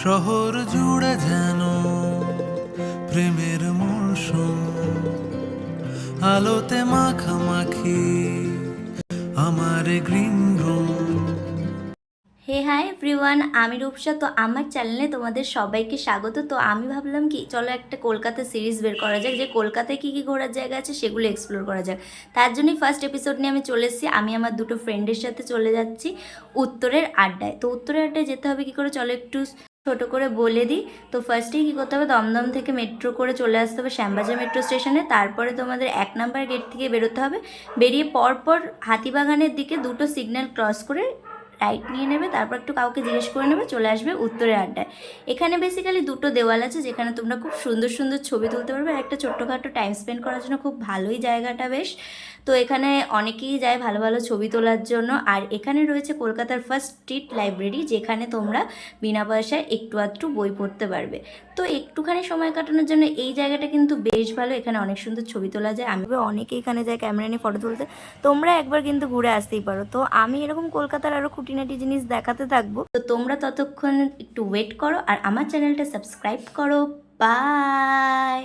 শহর জুড়ে যেন প্রেমের মৌসুম, আলোতে মাখামাখি আমার গ্রিন রুম। হে হাই এভরিওয়ান, আমি রূপসা। তো আমার চ্যানেলে তোমাদের সবাইকে স্বাগত। তো আমি ভাবলাম কি চলো একটা কলকাতা সিরিজ বের করা যাক, যে কলকাতায় কী কী ঘোরার জায়গা আছে সেগুলো এক্সপ্লোর করা যাক। তার জন্যই ফার্স্ট এপিসোড নিয়ে আমি চলে এসেছি। আমি আমার দুটো ফ্রেন্ডের সাথে চলে যাচ্ছি উত্তরের আড্ডায়। তো উত্তরের আড্ডায় যেতে হবে কী করে চলো একটু ছোটো করে বলে দিই। তো ফার্স্টেই কী করতে হবে, দমদম থেকে মেট্রো করে চলে আসতে হবে শ্যামবাজার মেট্রো স্টেশনে। তারপরে তোমাদের 1 নাম্বার গেট থেকে বেরোতে হবে। বেরিয়ে পরপর হাতিবাগানের দিকে দুটো সিগন্যাল ক্রস করে রাইট নিয়ে নেবে। তারপর একটু কাউকে জিজ্ঞেস করে নেবে, চলে আসবে উত্তরের আড্ডায়। এখানে বেসিক্যালি দুটো দেওয়াল আছে যেখানে তোমরা খুব সুন্দর সুন্দর ছবি তুলতে পারবে, আর একটা ছোট্টখাটো টাইম স্পেন্ড করার জন্য খুব ভালোই জায়গাটা বেশ। তো এখানে অনেকেই যায় ভালো ভালো ছবি তোলার জন্য। আর এখানে রয়েছে কলকাতার ফার্স্ট স্ট্রিট লাইব্রেরি, যেখানে তোমরা বিনা পয়সায় একটু আধটু বই পড়তে পারবে। তো একটুখানি সময় কাটানোর জন্য এই জায়গাটা কিন্তু বেশ ভালো। এখানে অনেক সুন্দর ছবি তোলা যায়। আমি অনেকে এখানে যায় ক্যামেরা নিয়ে ফটো তুলতে। তোমরা একবার কিন্তু ঘুরে আসতেই পারো। তো আমি এরকম কলকাতার আরও খুঁটিনাটি জিনিস দেখাতে থাকবো। তো তোমরা ততক্ষণ একটু ওয়েট করো আর আমার চ্যানেলটা সাবস্ক্রাইব করো। বাই।